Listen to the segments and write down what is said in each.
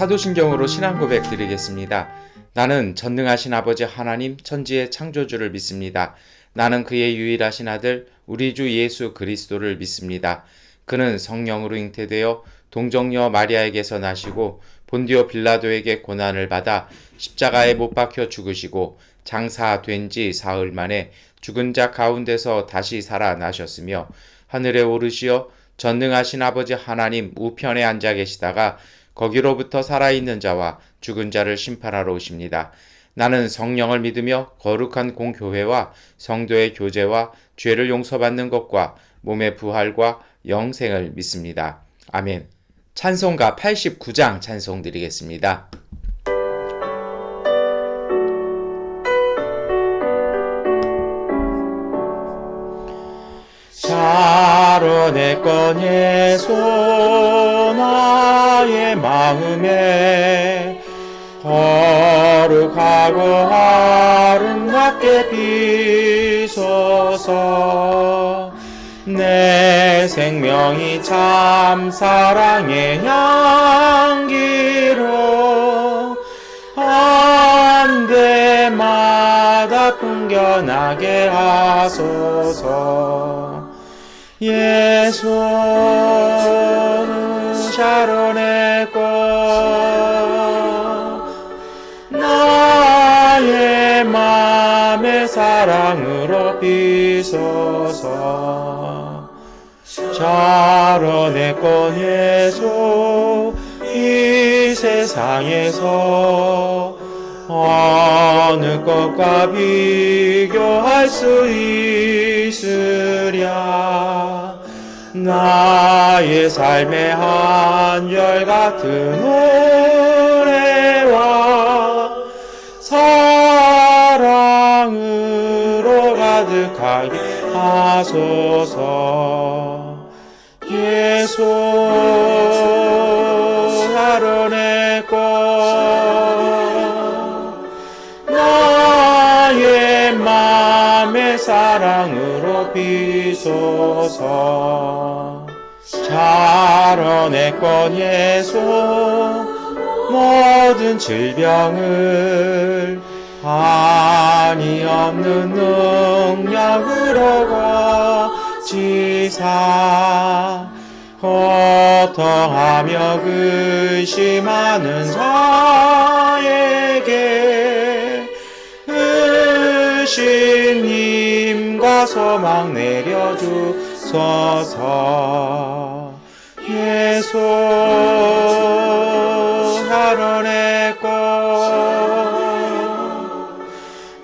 사도신경으로 신앙 고백 드리겠습니다. 나는 전능하신 아버지 하나님 천지의 창조주를 믿습니다. 나는 그의 유일하신 아들 우리 주 예수 그리스도를 믿습니다. 그는 성령으로 잉태되어 동정녀 마리아에게서 나시고 본디오 빌라도에게 고난을 받아 십자가에 못 박혀 죽으시고 장사된 지 사흘 만에 죽은 자 가운데서 다시 살아나셨으며 하늘에 오르시어 전능하신 아버지 하나님 우편에 앉아 계시다가 거기로부터 살아있는 자와 죽은 자를 심판하러 오십니다. 나는 성령을 믿으며 거룩한 공교회와 성도의 교제와 죄를 용서받는 것과 몸의 부활과 영생을 믿습니다. 아멘. 찬송가 89장 찬송 드리겠습니다. 자로냈건 예수 나의 마음에 거룩하고 아름답게 비소서. 내 생명이 참 사랑의 향기로 한데마다 풍겨나게 하소서. 예수는 샤론의 꽃 나의 맘의 사랑으로 비소서. 샤론의 꽃 예수 이 세상에서 어느 것과 비교할 수 있으랴. 나의 삶의 한결같은 노래와 사랑으로 가득하게 하소서. 예수 샤론의 꽃 나의 맘의 사랑으로 비소서. 샤론의 꽃 예수 모든 질병을 한이 없는 능력으로 고치사 고통하며 근심하는 자에게 의심님과 소망 내려주소서. 예수 샤론의 꽃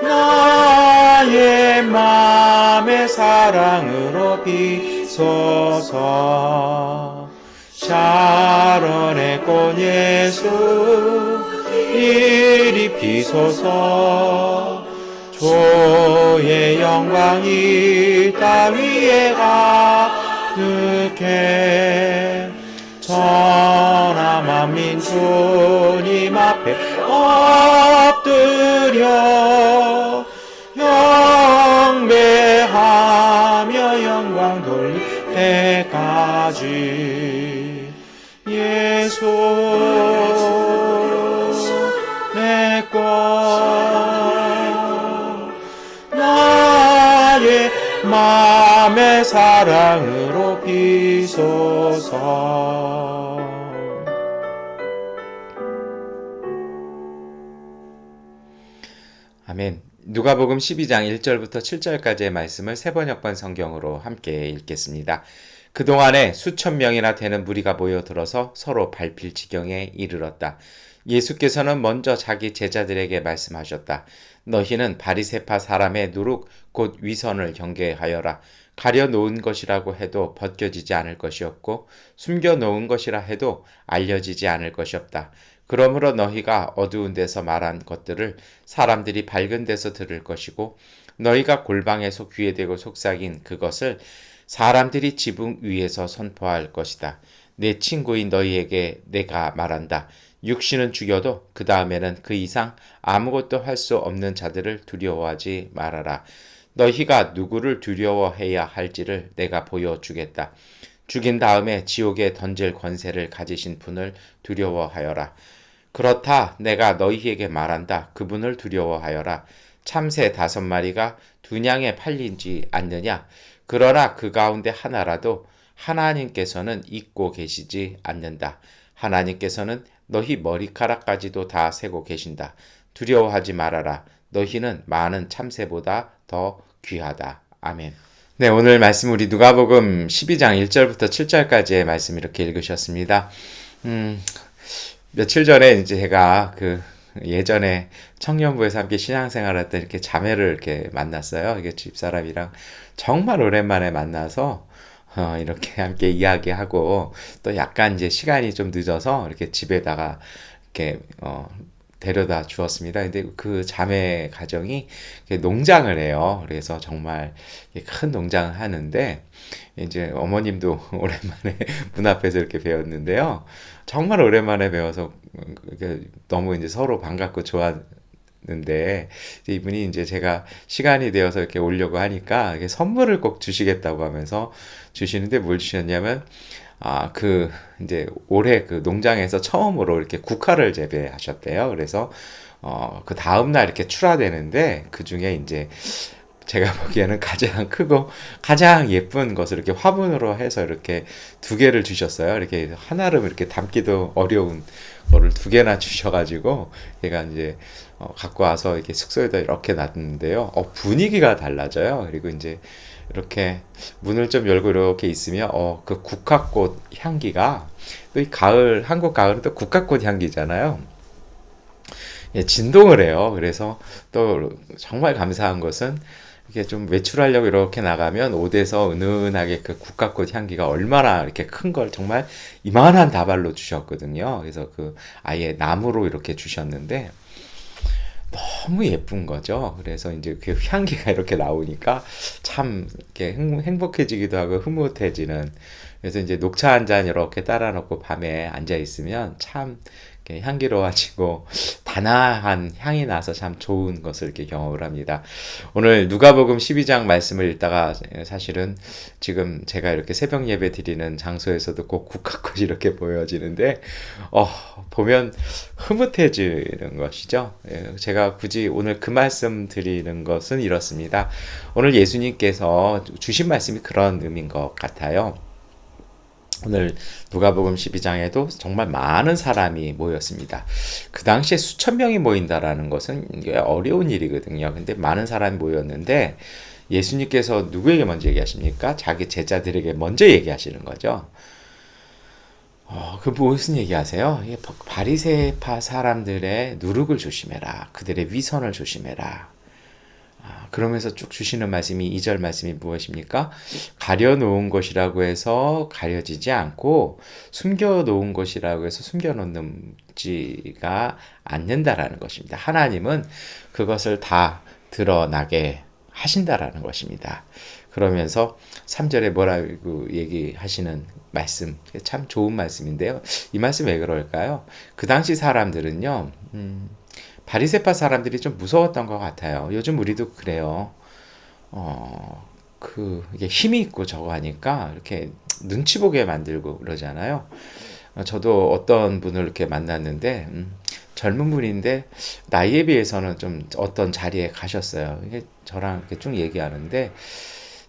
나의 맘의 사랑으로 비소서. 샤론의 꽃 예수 이리 비소서. 주의 영광이 따위에 가득해 천하 만민 주님 앞에 엎드려 경배하며 영광 돌릴 때까지. 예수 내 꽃 나의 맘의 사랑으로 비소서. 아멘. 누가복음 12장 1절부터 7절까지의 말씀을 세번역번 성경으로 함께 읽겠습니다. 그동안에 수천 명이나 되는 무리가 모여들어서 서로 밟힐 지경에 이르렀다. 예수께서는 먼저 자기 제자들에게 말씀하셨다. 너희는 바리새파 사람의 누룩 곧 위선을 경계하여라. 가려놓은 것이라고 해도 벗겨지지 않을 것이었고 숨겨놓은 것이라 해도 알려지지 않을 것이 없다. 그러므로 너희가 어두운 데서 말한 것들을 사람들이 밝은 데서 들을 것이고 너희가 골방에서 귀에 대고 속삭인 그것을 사람들이 지붕 위에서 선포할 것이다. 내 친구인 너희에게 내가 말한다. 육신은 죽여도 그 다음에는 그 이상 아무것도 할 수 없는 자들을 두려워하지 말아라. 너희가 누구를 두려워해야 할지를 내가 보여주겠다. 죽인 다음에 지옥에 던질 권세를 가지신 분을 두려워하여라. 그렇다 내가 너희에게 말한다. 그분을 두려워하여라. 참새 5마리가 2냥에 팔리지 않느냐? 그러나 그 가운데 하나라도 하나님께서는 잊고 계시지 않는다. 하나님께서는 너희 머리카락까지도 다 세고 계신다. 두려워하지 말아라. 너희는 많은 참새보다 더 귀하다. 아멘. 네, 오늘 말씀 우리 누가복음 12장 1절부터 7절까지의 말씀 이렇게 읽으셨습니다. 음, 며칠 전에 이제 제가 예전에 청년부에서 함께 신앙생활할 때 이렇게 자매를 이렇게 만났어요. 이게 집사람이랑 정말 오랜만에 만나서 이렇게 함께 이야기하고 또 약간 이제 시간이 좀 늦어서 이렇게 집에다가 이렇게 데려다 주었습니다. 근데 그 자매 가정이 농장을 해요. 그래서 정말 큰 농장을 하는데 이제 어머님도 오랜만에 문 앞에서 이렇게 배웠는데요. 정말 오랜만에 배워서 너무 이제 서로 반갑고 좋았는데 이분이 이제 제가 시간이 되어서 이렇게 오려고 하니까 이게 선물을 꼭 주시겠다고 하면서 주시는데 뭘 주셨냐면 이제 올해 그 농장에서 처음으로 이렇게 국화를 재배하셨대요. 그래서, 그 다음날 이렇게 출하되는데, 그 중에 이제 제가 보기에는 가장 크고 가장 예쁜 것을 이렇게 화분으로 해서 이렇게 2개를 주셨어요. 이렇게 하나를 이렇게 담기도 어려운 거를 2개나 주셔가지고, 제가 이제, 갖고 와서 이렇게 숙소에다 이렇게 놨는데요. 분위기가 달라져요. 그리고 이제, 이렇게 문을 좀 열고 이렇게 있으면 그 국화꽃 향기가 또 이 가을 한국 가을은 또 국화꽃 향기잖아요. 예, 진동을 해요. 그래서 또 정말 감사한 것은 이게 좀 외출하려고 이렇게 나가면 옷에서 은은하게 그 국화꽃 향기가 얼마나 이렇게 큰 걸 정말 이만한 다발로 주셨거든요. 그래서 아예 나무로 이렇게 주셨는데 너무 예쁜 거죠. 그래서 이제 그 향기가 이렇게 나오니까 참 이렇게 행복해지기도 하고 흐뭇해지는. 그래서 이제 녹차 한 잔 이렇게 따라 놓고 밤에 앉아 있으면 참 이렇게 향기로워지고 단아한 향이 나서 참 좋은 것을 이렇게 경험을 합니다. 오늘 누가복음 12장 말씀을 읽다가 사실은 지금 제가 이렇게 새벽 예배 드리는 장소에서도 꼭 국화꽃이 이렇게 보여지는데 보면 흐뭇해지는 것이죠. 제가 굳이 오늘 그 말씀 드리는 것은 이렇습니다. 오늘 예수님께서 주신 말씀이 그런 의미인 것 같아요. 오늘 누가복음 12장에도 정말 많은 사람이 모였습니다. 그 당시에 수천 명이 모인다라는 것은 어려운 일이거든요. 근데 많은 사람이 모였는데 예수님께서 누구에게 먼저 얘기하십니까? 자기 제자들에게 먼저 얘기하시는 거죠. 무슨 얘기하세요? 바리새파 사람들의 누룩을 조심해라. 그들의 위선을 조심해라. 그러면서 쭉 주시는 말씀이 2절 말씀이 무엇입니까? 가려놓은 것이라고 해서 가려지지 않고 숨겨놓은 것이라고 해서 숨겨놓지가 않는다라는 것입니다. 하나님은 그것을 다 드러나게 하신다라는 것입니다. 그러면서 3절에 뭐라고 얘기하시는 말씀, 참 좋은 말씀인데요. 이 말씀 왜 그럴까요? 그 당시 사람들은요, 바리새파 사람들이 좀 무서웠던 것 같아요. 요즘 우리도 그래요. 이게 힘이 있고 저거 하니까 이렇게 눈치 보게 만들고 그러잖아요. 저도 어떤 분을 이렇게 만났는데, 젊은 분인데, 나이에 비해서는 좀 어떤 자리에 가셨어요. 이게 저랑 이렇게 쭉 얘기하는데,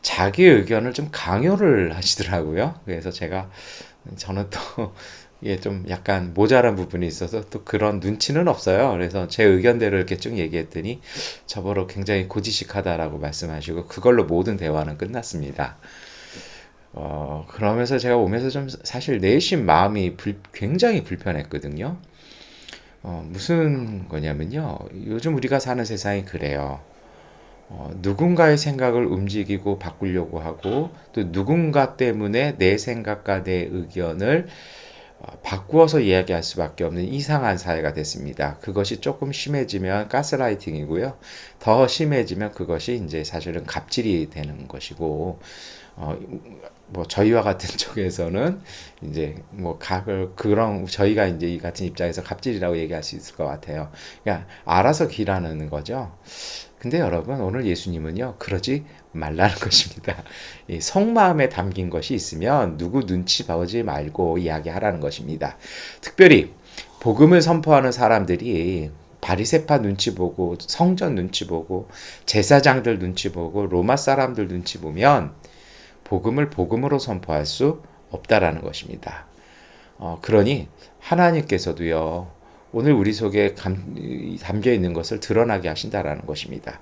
자기 의견을 좀 강요를 하시더라고요. 그래서 저는 또, 이게 좀 약간 모자란 부분이 있어서 또 그런 눈치는 없어요. 그래서 제 의견대로 이렇게 쭉 얘기했더니 저보러 굉장히 고지식하다라고 말씀하시고 그걸로 모든 대화는 끝났습니다. 그러면서 제가 오면서 좀 사실 내심 마음이 굉장히 불편했거든요. 무슨 거냐면요. 요즘 우리가 사는 세상이 그래요. 누군가의 생각을 움직이고 바꾸려고 하고 또 누군가 때문에 내 생각과 내 의견을 바꾸어서 이야기할 수밖에 없는 이상한 사회가 됐습니다. 그것이 조금 심해지면 가스라이팅이고요. 더 심해지면 그것이 이제 사실은 갑질이 되는 것이고, 저희와 같은 쪽에서는 이제 그런 저희가 이제 이 같은 입장에서 갑질이라고 얘기할 수 있을 것 같아요. 그러니까 알아서 기라는 거죠. 근데 여러분 오늘 예수님은요 그러지 말라는 것입니다. 이 속마음에 담긴 것이 있으면 누구 눈치 보지 말고 이야기하라는 것입니다. 특별히 복음을 선포하는 사람들이 바리새파 눈치 보고 성전 눈치 보고 제사장들 눈치 보고 로마 사람들 눈치 보면 복음을 복음으로 선포할 수 없다라는 것입니다. 그러니 하나님께서도요, 오늘 우리 속에 담겨 있는 것을 드러나게 하신다라는 것입니다.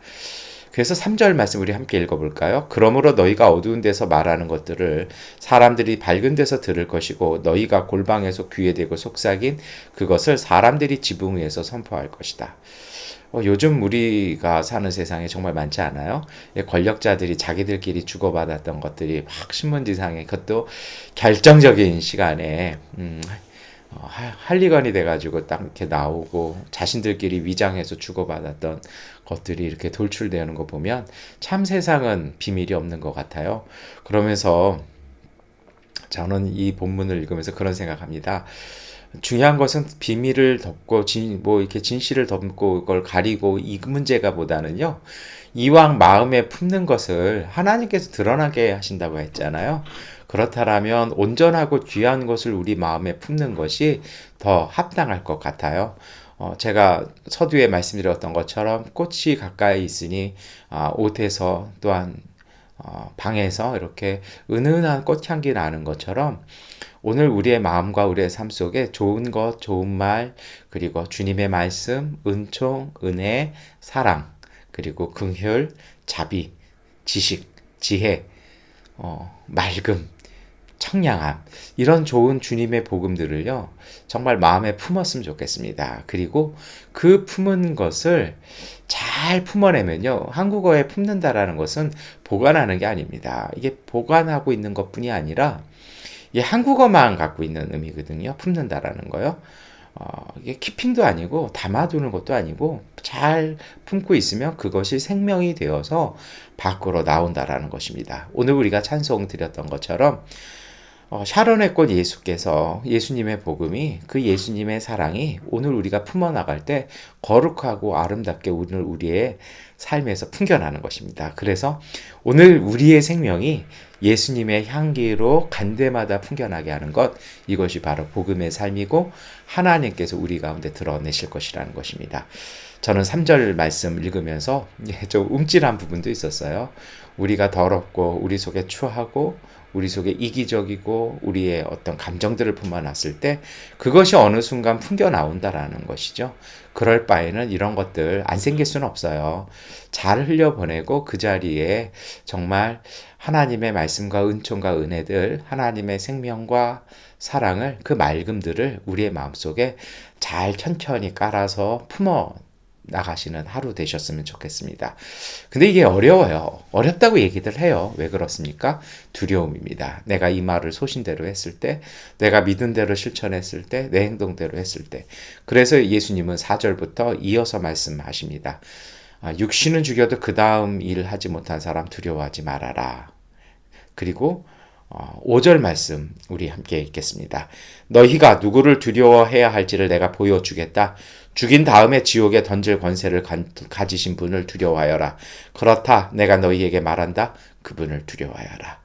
그래서 3절 말씀 우리 함께 읽어볼까요? 그러므로 너희가 어두운 데서 말하는 것들을 사람들이 밝은 데서 들을 것이고 너희가 골방에서 귀에 대고 속삭인 그것을 사람들이 지붕 위에서 선포할 것이다. 요즘 우리가 사는 세상에 정말 많지 않아요? 권력자들이 자기들끼리 주고받았던 것들이 막 신문지상에, 그것도 결정적인 시간에 할리건이 돼가지고 딱 이렇게 나오고 자신들끼리 위장해서 주고받았던 것들이 이렇게 돌출되는 거 보면 참 세상은 비밀이 없는 것 같아요. 그러면서 저는 이 본문을 읽으면서 그런 생각합니다. 중요한 것은 비밀을 덮고 이렇게 진실을 덮고 그걸 가리고 이 문제가 보다는요. 이왕 마음에 품는 것을 하나님께서 드러나게 하신다고 했잖아요. 그렇다면 온전하고 귀한 것을 우리 마음에 품는 것이 더 합당할 것 같아요. 제가 서두에 말씀드렸던 것처럼 꽃이 가까이 있으니 옷에서 또한 방에서 이렇게 은은한 꽃향기 나는 것처럼 오늘 우리의 마음과 우리의 삶 속에 좋은 것, 좋은 말, 그리고 주님의 말씀, 은총, 은혜, 사랑, 그리고 긍휼, 자비, 지식, 지혜, 맑음, 청량함, 이런 좋은 주님의 복음들을요, 정말 마음에 품었으면 좋겠습니다. 그리고 그 품은 것을 잘 품어내면요, 한국어에 품는다라는 것은 보관하는 게 아닙니다. 이게 보관하고 있는 것뿐이 아니라 이게 한국어만 갖고 있는 의미거든요. 품는다라는 거요. 이게 키핑도 아니고 담아두는 것도 아니고 잘 품고 있으면 그것이 생명이 되어서 밖으로 나온다라는 것입니다. 오늘 우리가 찬송 드렸던 것처럼 샤론의 꽃 예수께서, 예수님의 복음이, 그 예수님의 사랑이 오늘 우리가 품어나갈 때 거룩하고 아름답게 오늘 우리의 삶에서 풍겨나는 것입니다. 그래서 오늘 우리의 생명이 예수님의 향기로 간데마다 풍겨나게 하는 것, 이것이 바로 복음의 삶이고 하나님께서 우리 가운데 드러내실 것이라는 것입니다. 저는 3절 말씀 읽으면서 좀 움찔한 부분도 있었어요. 우리가 더럽고 우리 속에 추하고 우리 속에 이기적이고 우리의 어떤 감정들을 품어놨을 때 그것이 어느 순간 풍겨 나온다라는 것이죠. 그럴 바에는 이런 것들 안 생길 수는 없어요. 잘 흘려보내고 그 자리에 정말 하나님의 말씀과 은총과 은혜들, 하나님의 생명과 사랑을, 그 맑음들을 우리의 마음속에 잘 켠켠이 깔아서 품어 나가시는 하루 되셨으면 좋겠습니다. 근데 이게 어려워요. 어렵다고 얘기들 해요. 왜 그렇습니까? 두려움입니다. 내가 이 말을 소신대로 했을 때, 내가 믿은 대로 실천했을 때, 내 행동대로 했을 때. 그래서 예수님은 4절부터 이어서 말씀하십니다. 육신은 죽여도 그 다음 일 하지 못한 사람 두려워하지 말아라. 그리고 5절 말씀 우리 함께 읽겠습니다. 너희가 누구를 두려워해야 할지를 내가 보여주겠다. 죽인 다음에 지옥에 던질 권세를 가지신 분을 두려워하여라. 그렇다 내가 너희에게 말한다. 그분을 두려워하여라.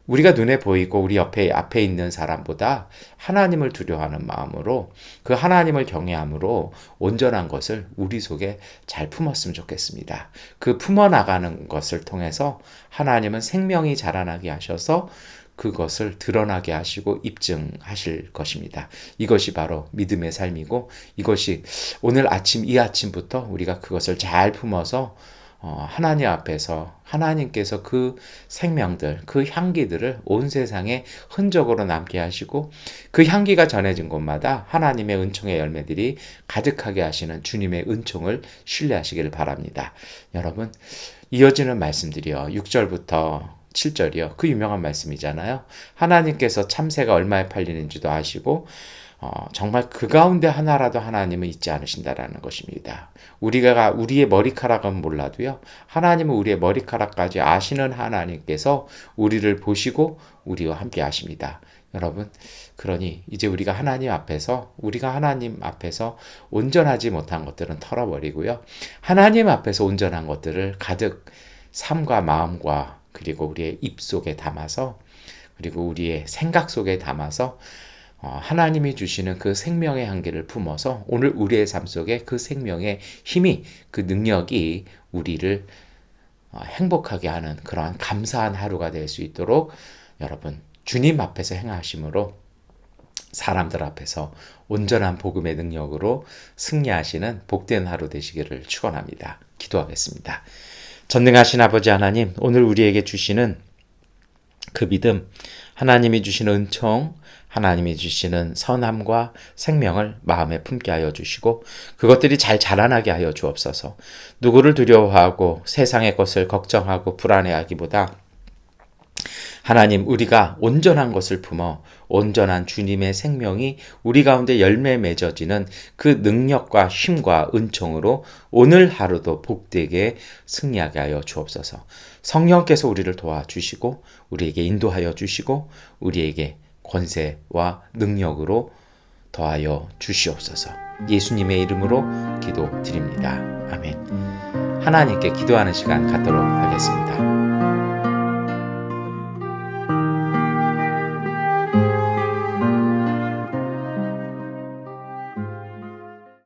우리가 눈에 보이고 우리 앞에 있는 사람보다 하나님을 두려워하는 마음으로, 그 하나님을 경외함으로 온전한 것을 우리 속에 잘 품었으면 좋겠습니다. 그 품어나가는 것을 통해서 하나님은 생명이 자라나게 하셔서 그것을 드러나게 하시고 입증하실 것입니다. 이것이 바로 믿음의 삶이고, 이것이 오늘 아침, 이 아침부터 우리가 그것을 잘 품어서 하나님 앞에서 하나님께서 그 생명들, 그 향기들을 온 세상에 흔적으로 남게 하시고, 그 향기가 전해진 곳마다 하나님의 은총의 열매들이 가득하게 하시는 주님의 은총을 신뢰하시기를 바랍니다. 여러분, 이어지는 말씀들이요, 6절부터 7절이요. 그 유명한 말씀이잖아요. 하나님께서 참새가 얼마에 팔리는지도 아시고 정말 그 가운데 하나라도 하나님은 잊지 않으신다라는 것입니다. 우리가 우리의 머리카락은 몰라도요, 하나님은 우리의 머리카락까지 아시는 하나님께서 우리를 보시고 우리와 함께 하십니다. 여러분, 그러니 이제 우리가 하나님 앞에서 온전하지 못한 것들은 털어버리고요, 하나님 앞에서 온전한 것들을 가득 삶과 마음과 그리고 우리의 입 속에 담아서, 그리고 우리의 생각 속에 담아서 하나님이 주시는 그 생명의 한계를 품어서 오늘 우리의 삶 속에 그 생명의 힘이, 그 능력이 우리를 행복하게 하는 그러한 감사한 하루가 될 수 있도록 여러분 주님 앞에서 행하심으로 사람들 앞에서 온전한 복음의 능력으로 승리하시는 복된 하루 되시기를 축원합니다. 기도하겠습니다. 전능하신 아버지 하나님, 오늘 우리에게 주시는 그 믿음, 하나님이 주시는 은총, 하나님이 주시는 선함과 생명을 마음에 품게 하여 주시고 그것들이 잘 자라나게 하여 주옵소서. 누구를 두려워하고 세상의 것을 걱정하고 불안해하기보다 하나님, 우리가 온전한 것을 품어 온전한 주님의 생명이 우리 가운데 열매 맺어지는 그 능력과 힘과 은총으로 오늘 하루도 복되게 승리하게 하여 주옵소서. 성령께서 우리를 도와주시고 우리에게 인도하여 주시고 우리에게 권세와 능력으로 더하여 주시옵소서. 예수님의 이름으로 기도드립니다. 아멘. 하나님께 기도하는 시간 갖도록 하겠습니다.